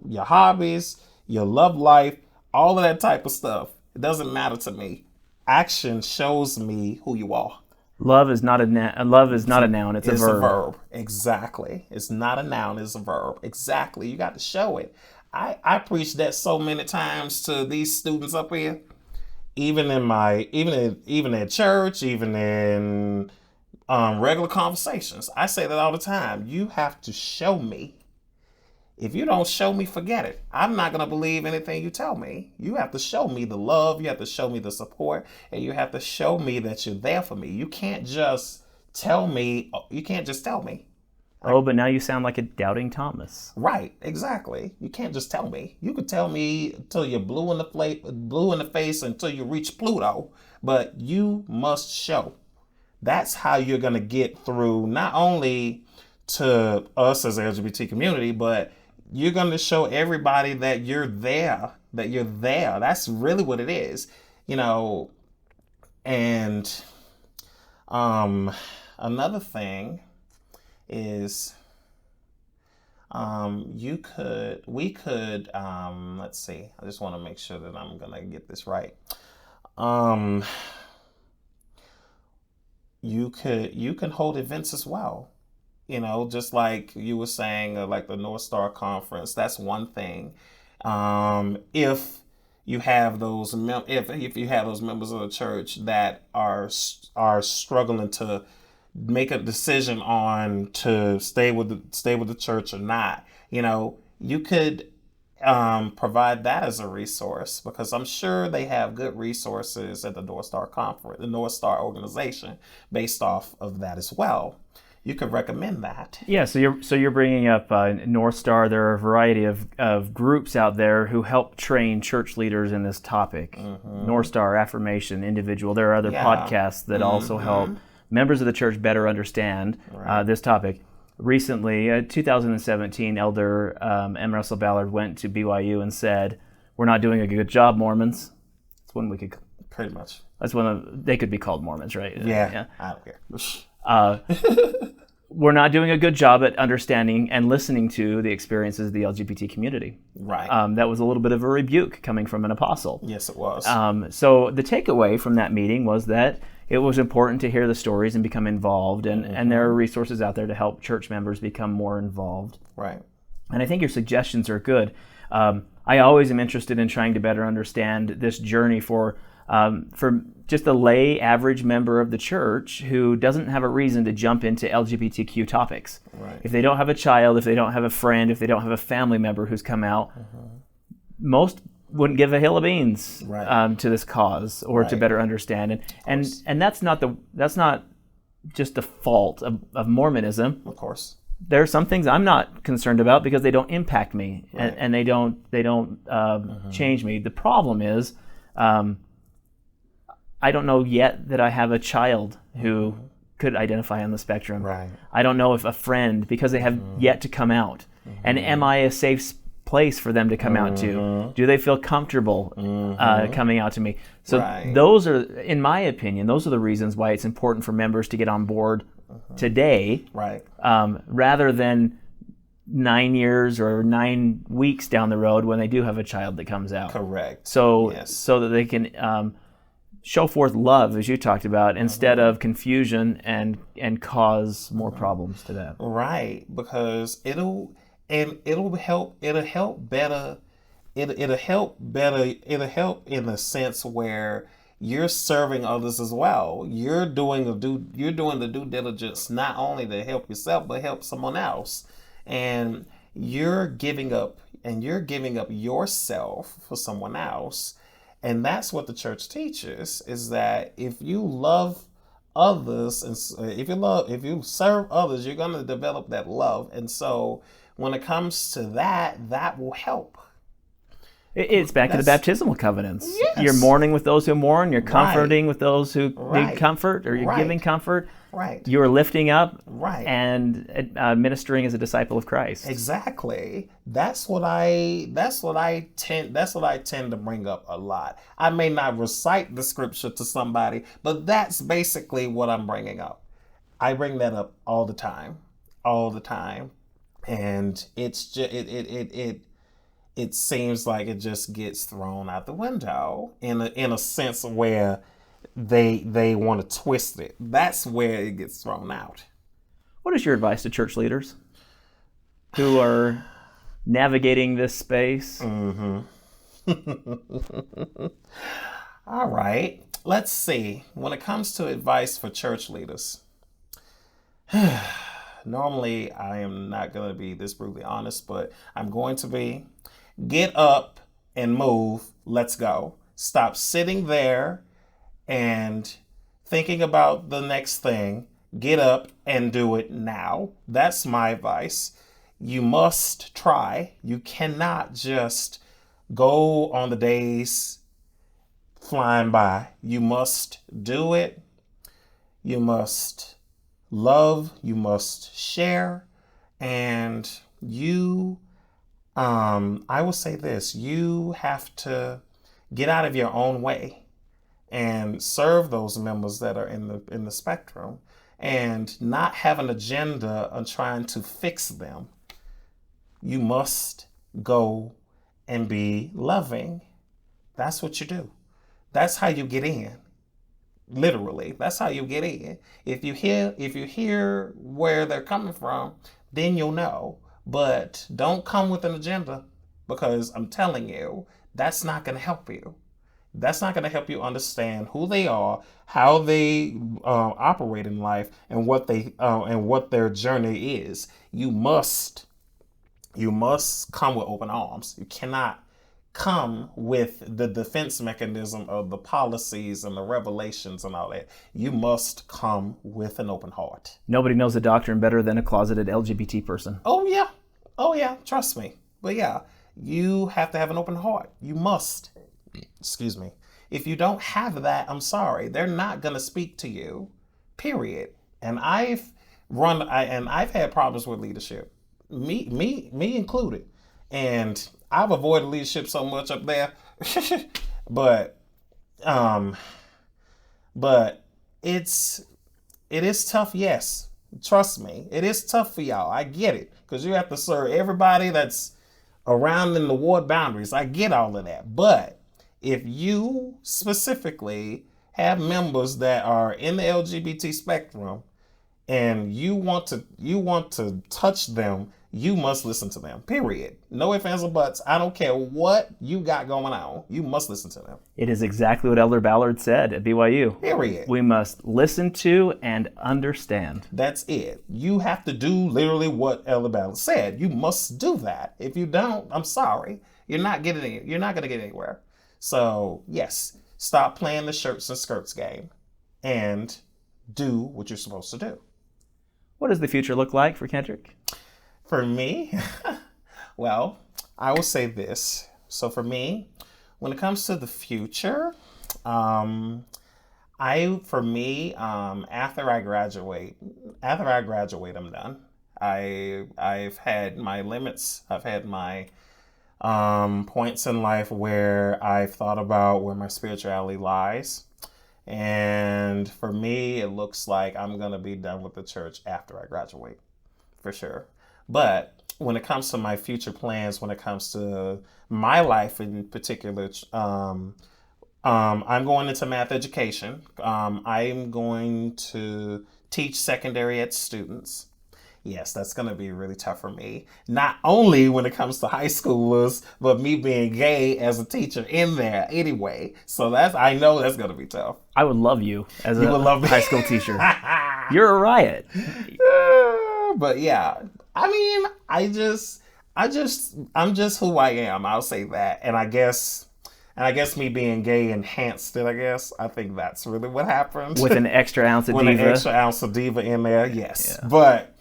your hobbies, your love life, all of that type of stuff. It doesn't matter to me. Action shows me who you are. Love is not a noun. It's a verb. Exactly. It's not a noun. It's a verb. Exactly. You got to show it. I preach that so many times to these students up here, even at church, even in regular conversations. I say that all the time. You have to show me. If you don't show me, forget it. I'm not going to believe anything you tell me. You have to show me the love. You have to show me the support. And you have to show me that you're there for me. You can't just tell me. You can't just tell me. Oh, but now you sound like a doubting Thomas. Right, exactly. You can't just tell me. You could tell me until you're blue in the face until you reach Pluto, but you must show. That's how you're going to get through not only to us as the LGBT community, but you're going to show everybody that you're there, That's really what it is, and another thing is we could let's see, I just want to make sure that I'm gonna get this right. You can hold events as well, just like you were saying, like the North Star Conference. That's one thing. If you have those if you have those members of the church that are struggling to make a decision on to stay with the church or not, you could provide that as a resource, because I'm sure they have good resources at the North Star Conference, the North Star organization, based off of that as well. You could recommend that. Yeah, so you're bringing up North Star. There are a variety of groups out there who help train church leaders in this topic. North Star, Affirmation, Individual. There are other podcasts that also help members of the church better understand this topic. Recently, 2017, Elder M. Russell Ballard went to BYU and said, "We're not doing a good job, Mormons." That's one we could... Pretty much. That's one of... They could be called Mormons, right? Yeah. I don't care. we're not doing a good job at understanding and listening to the experiences of the LGBT community. Right. That was a little bit of a rebuke coming from an apostle. Yes, it was. So the takeaway from that meeting was that it was important to hear the stories and become involved, and there are resources out there to help church members become more involved. Right. And I think your suggestions are good. I always am interested in trying to better understand this journey for just a lay average member of the church who doesn't have a reason to jump into LGBTQ topics. Right. If they don't have a child, if they don't have a friend, if they don't have a family member who's come out, most wouldn't give a hill of beans to this cause or to better understand. And that's not just the fault of Mormonism. Of course. There are some things I'm not concerned about because they don't impact me and they don't change me. The problem is I don't know yet that I have a child who could identify on the spectrum. Right. I don't know if a friend, because they have yet to come out. And am I a safe place for them to come out to? Do they feel comfortable coming out to me? So those are, in my opinion, those are the reasons why it's important for members to get on board today, rather than 9 years or 9 weeks down the road when they do have a child that comes out. Correct. So that they can show forth love, as you talked about, instead of confusion and cause more problems to them. Right, because it'll help better in the sense where you're serving others as well. You're doing the due diligence not only to help yourself but help someone else. And you're giving up yourself for someone else. And that's what the church teaches, is that if you love others and if you serve others, you're going to develop that love. And so when it comes to that will help. It's back to the baptismal covenants. Yes. You're mourning with those who mourn. You're comforting with those who need comfort, or you're giving comfort. Right. You're lifting up. Right. And ministering as a disciple of Christ. Exactly. That's what I tend to bring up a lot. I may not recite the scripture to somebody, but that's basically what I'm bringing up. I bring that up all the time, and it's just it seems like it just gets thrown out the window in a sense where they want to twist it. That's where it gets thrown out. What is your advice to church leaders who are navigating this space? All right. Let's see. When it comes to advice for church leaders, normally I am not going to be this brutally honest, but I'm going to be. Get up and move. Let's go. Stop sitting there and thinking about the next thing. Get up and do it now. That's my advice. You must try. You cannot just go on the days flying by. You must do it. You must love. You must share. And I will say this, you have to get out of your own way and serve those members that are in the spectrum, and not have an agenda on trying to fix them. You must go and be loving. That's what you do. That's how you get in. Literally, that's how you get in. If you hear where they're coming from, then you'll know. But don't come with an agenda, because I'm telling you, that's not going to help you. That's not going to help you understand who they are, how they operate in life, and what their journey is. You must come with open arms. You cannot come with the defense mechanism of the policies and the revelations and all that. You must come with an open heart. Nobody knows the doctrine better than a closeted LGBT person. Oh yeah, trust me. But yeah, you have to have an open heart. You must. Excuse me. If you don't have that, I'm sorry. They're not going to speak to you. Period. And I've had problems with leadership. Me included. And I've avoided leadership so much up there. But it is tough, yes. Trust me, it is tough for y'all. I get it, because you have to serve everybody that's around in the ward boundaries. I get all of that. But if you specifically have members that are in the LGBT spectrum and you want to touch them, you must listen to them. Period. No ifs, ands, or buts. I don't care what you got going on. You must listen to them. It is exactly what Elder Ballard said at BYU. Period. We must listen to and understand. That's it. You have to do literally what Elder Ballard said. You must do that. If you don't, I'm sorry. You're not going to get anywhere. So, yes, stop playing the shirts and skirts game and do what you're supposed to do. What does the future look like for Keindrick? For me, well, I will say this. So for me, when it comes to the future, after I graduate, I'm done. I've had my limits. I've had my points in life where I've thought about where my spirituality lies. And for me, it looks like I'm going to be done with the church after I graduate, for sure. But when it comes to my future plans, when it comes to my life in particular, I'm going into math education. I'm going to teach secondary ed students. Yes, that's going to be really tough for me. Not only when it comes to high schoolers, but me being gay as a teacher in there anyway. So I know that's going to be tough. I would love you as a high school teacher. You're a riot. But yeah, I mean, I'm just who I am. I'll say that. And I guess me being gay enhanced it, I guess. I think that's really what happened. With an extra ounce of diva. With an extra ounce of diva in there, yes. Yeah. But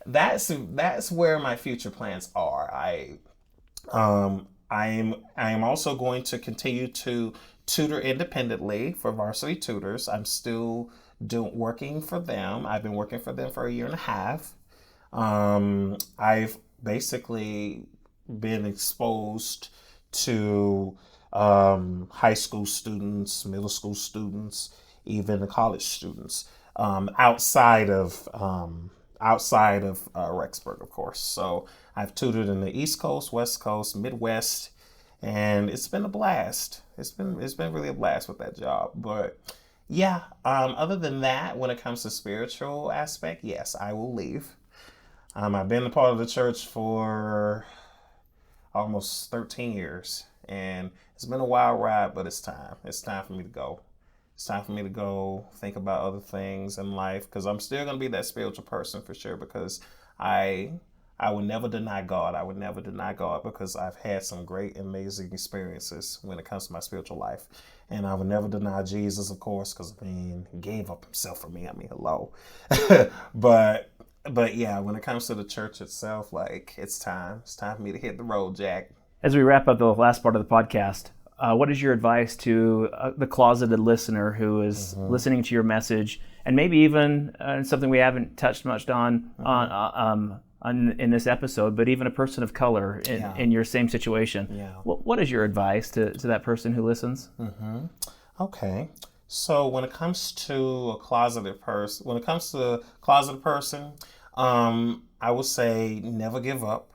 that's where my future plans are. I am also going to continue to tutor independently for Varsity Tutors. I'm still working for them. I've been working for them for a year and a half. I've basically been exposed to high school students, middle school students, even the college students, outside of Rexburg, of course. So I've tutored in the East Coast, West Coast, Midwest, and it's been a blast. It's been really a blast with that job. But yeah, other than that, when it comes to spiritual aspect, yes, I will leave. I've been a part of the church for almost 13 years, and it's been a wild ride, but it's time. It's time for me to go. It's time for me to go think about other things in life, because I'm still going to be that spiritual person for sure, because I would never deny God. I would never deny God, because I've had some great, amazing experiences when it comes to my spiritual life. And I would never deny Jesus, of course, because, he gave up himself for me. Hello. But yeah, when it comes to the church itself, it's time. It's time for me to hit the road, Jack. As we wrap up the last part of the podcast, what is your advice to the closeted listener who is listening to your message, and maybe even something we haven't touched much on in this episode, but even a person of color in your same situation? Yeah. What is your advice to that person who listens? Okay. So when it comes to a closeted person, I would say never give up.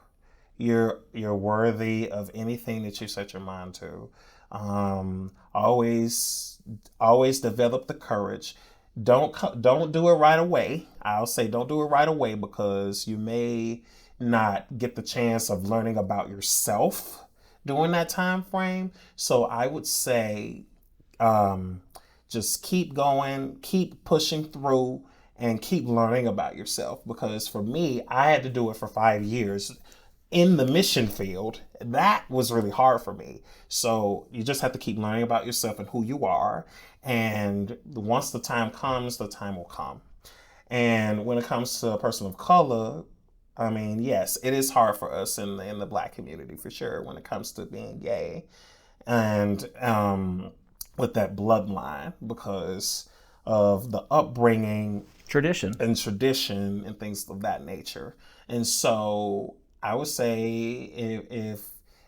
You're worthy of anything that you set your mind to. Always develop the courage. Don't do it right away. I'll say don't do it right away, because you may not get the chance of learning about yourself during that time frame. So I would say just keep going, keep pushing through, and keep learning about yourself. Because for me, I had to do it for 5 years in the mission field. That was really hard for me. So you just have to keep learning about yourself and who you are. And once the time comes, the time will come. And when it comes to a person of color, yes, it is hard for us in the Black community, for sure, when it comes to being gay and with that bloodline, because of the upbringing, tradition and things of that nature. And so I would say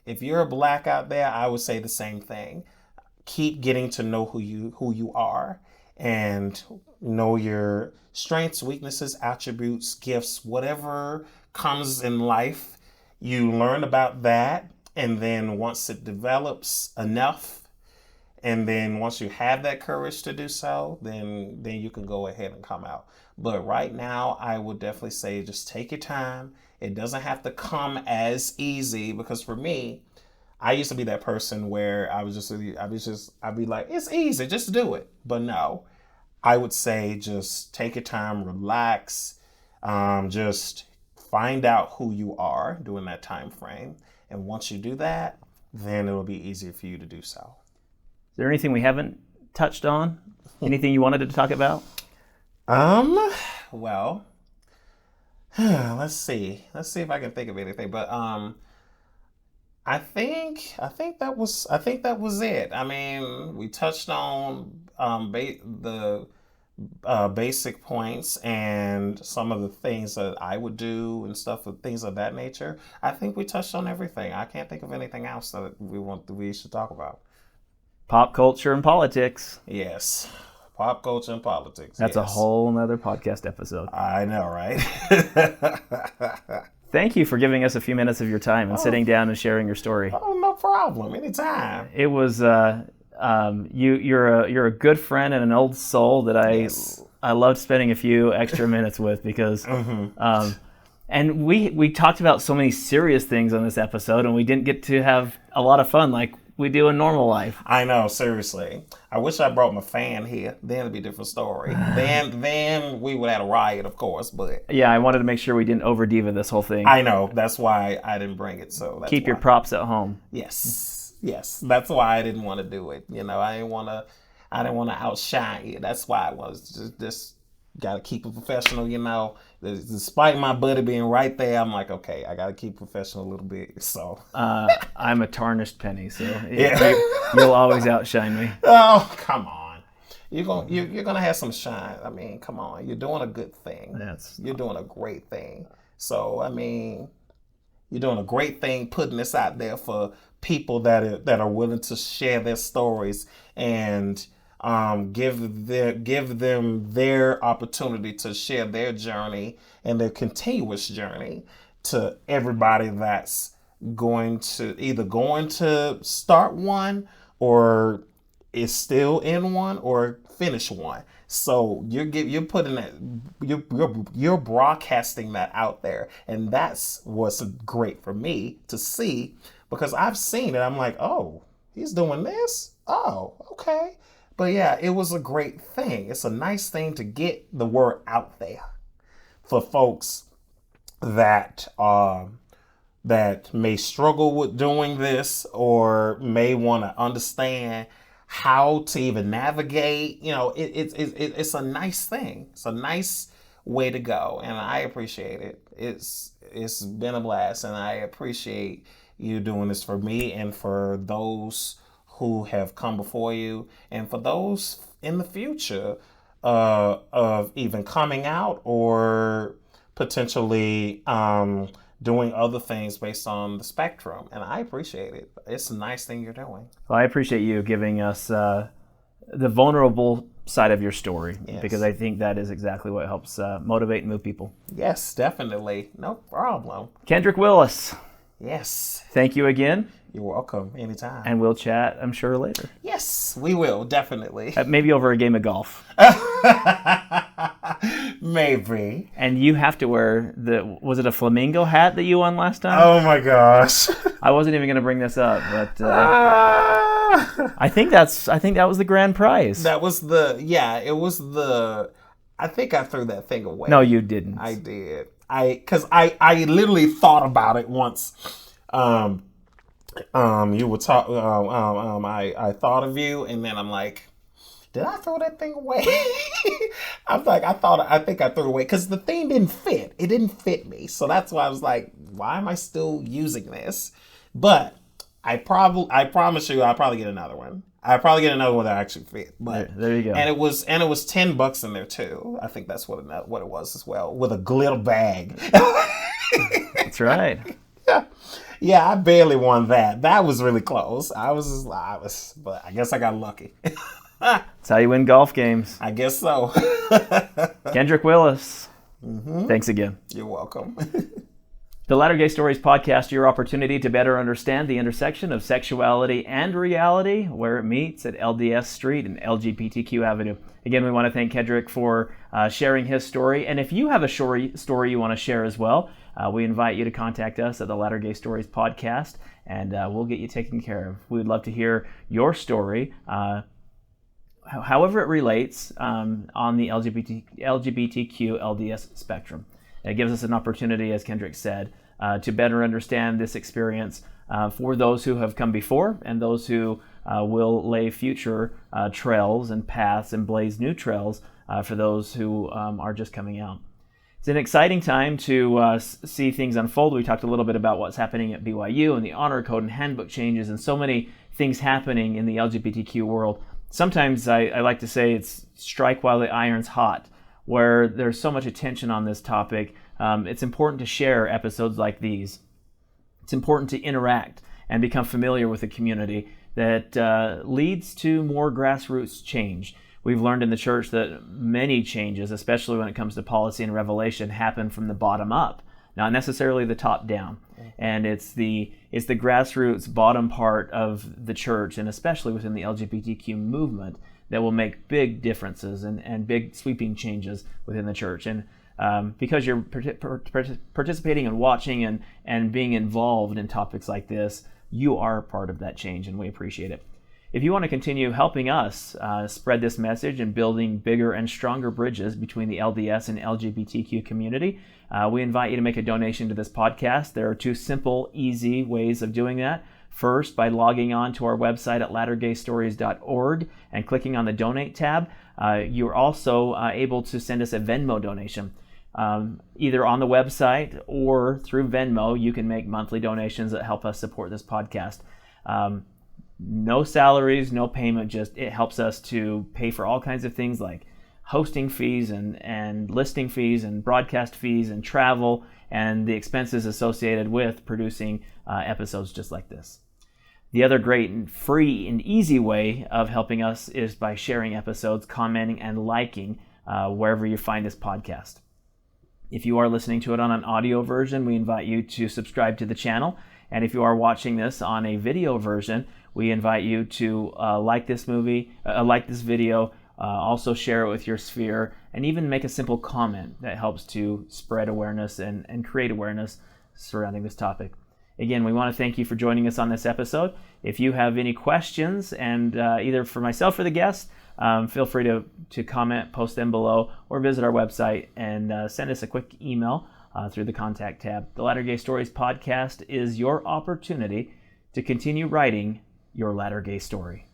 if you're a Black out there, I would say the same thing. Keep getting to know who you are, and know your strengths, weaknesses, attributes, gifts, whatever comes in life. You learn about that. And then once it develops enough, and then once you have that courage to do so, then you can go ahead and come out. But right now, I would definitely say just take your time. It doesn't have to come as easy, because for me, I used to be that person where I'd be like, it's easy, just do it. But no, I would say just take your time, relax, just find out who you are during that time frame. And once you do that, then it'll be easier for you to do so. Is there anything we haven't touched on? Anything you wanted to talk about? Well, let's see if I can think of anything. But I think that was it. I mean, we touched on the basic points and some of the things that I would do and stuff, things of that nature. I think we touched on everything. I can't think of anything else that we should talk about. Pop culture and politics. Yes. Pop culture and politics. That's a whole nother podcast episode. I know, right? Thank you for giving us a few minutes of your time and sitting down and sharing your story. Oh, no problem. Anytime. It was you're a good friend and an old soul that I loved spending a few extra minutes with, because and we talked about so many serious things on this episode, and we didn't get to have a lot of fun like we do in normal life. I know, seriously. I wish I brought my fan here. Then it'd be a different story. then we would have a riot, of course. But yeah, I wanted to make sure we didn't over diva this whole thing. I know. That's why I didn't bring it. So that's keep your props at home. Yes. That's why I didn't want to do it. You know, I didn't want to outshine you. That's why I was just got to keep it professional. You know, despite my buddy being right there, I'm like, okay, I got to keep professional a little bit. So I'm a tarnished penny, so you'll always outshine me. Oh, come on. You're gonna have some shine. I mean, come on. You're doing a good thing. You're doing a great thing. So I mean, you're doing a great thing putting this out there for people that are willing to share their stories and give them their opportunity to share their journey and their continuous journey to everybody that's going to start one, or is still in one, or finish one. So you're putting that, you're broadcasting that out there, and that's what's great for me to see, because I've seen it. I'm like, oh, he's doing this. Oh, okay. But yeah, it was a great thing. It's a nice thing to get the word out there for folks that may struggle with doing this, or may want to understand how to even navigate. You know, it's a nice thing. It's a nice way to go, and I appreciate it. It's been a blast, and I appreciate you doing this for me and for those who have come before you, and for those in the future of even coming out, or potentially doing other things based on the spectrum. And I appreciate it. It's a nice thing you're doing. Well, I appreciate you giving us the vulnerable side of your story, because I think that is exactly what helps motivate and move people. Yes, definitely. No problem. Keindrick Willis. Yes. Thank you again. You're welcome. Anytime. And we'll chat, I'm sure, later. Yes, we will. Definitely. Maybe over a game of golf. Maybe. And you have to wear was it a flamingo hat that you won last time? Oh my gosh. I wasn't even going to bring this up, but I think that was the grand prize. That was I think I threw that thing away. No, you didn't. I did. Because I literally thought about it once. You were talking. I thought of you, and then I'm like, did I throw that thing away? I'm like, I think I threw it away because the thing didn't fit. It didn't fit me, so that's why I was like, why am I still using this? But I promise you, I'll probably get another one. I'll probably get another one that actually fit. But there you go. And it was $10 in there too. I think that's what it was as well, with a glitter bag. That's right. Yeah, I barely won that. That was really close. But I guess I got lucky. That's how you win golf games. I guess so. Keindrick, Willis, thanks again. You're welcome. The Latter Gay Stories podcast, your opportunity to better understand the intersection of sexuality and reality, where it meets at LDS Street and LGBTQ Avenue. Again, we want to thank Keindrick for sharing his story. And if you have a story you want to share as well, we invite you to contact us at the Latter Gay Stories podcast, and we'll get you taken care of. We would love to hear your story, however it relates on the LGBTQ LDS spectrum. It gives us an opportunity, as Keindrick said, to better understand this experience for those who have come before and those who will lay future trails and paths and blaze new trails for those who are just coming out. It's an exciting time to see things unfold. We talked a little bit about what's happening at BYU and the honor code and handbook changes and so many things happening in the LGBTQ world. Sometimes I like to say it's strike while the iron's hot, where there's so much attention on this topic. It's important to share episodes like these. It's important to interact and become familiar with a community that leads to more grassroots change. We've learned in the church that many changes, especially when it comes to policy and revelation, happen from the bottom up, not necessarily the top down. And it's the grassroots bottom part of the church, and especially within the LGBTQ movement, that will make big differences and big sweeping changes within the church. And because you're participating and watching and being involved in topics like this, you are part of that change, and we appreciate it. If you want to continue helping us spread this message and building bigger and stronger bridges between the LDS and LGBTQ community, we invite you to make a donation to this podcast. There are two simple, easy ways of doing that. First, by logging on to our website at lattergaystories.org and clicking on the Donate tab. You're also able to send us a Venmo donation. Either on the website or through Venmo, you can make monthly donations that help us support this podcast. No salaries, no payment, just it helps us to pay for all kinds of things like hosting fees and listing fees and broadcast fees and travel and the expenses associated with producing episodes just like this. The other great and free and easy way of helping us is by sharing episodes, commenting, and liking wherever you find this podcast. If you are listening to it on an audio version, we invite you to subscribe to the channel. And if you are watching this on a video version, we invite you to like this video, also share it with your sphere, and even make a simple comment that helps to spread awareness and create awareness surrounding this topic. Again, we want to thank you for joining us on this episode. If you have any questions, and either for myself or the guests, feel free to comment, post them below, or visit our website and send us a quick email through the contact tab. The Latter Gay Stories podcast is your opportunity to continue writing your Latter Gay story.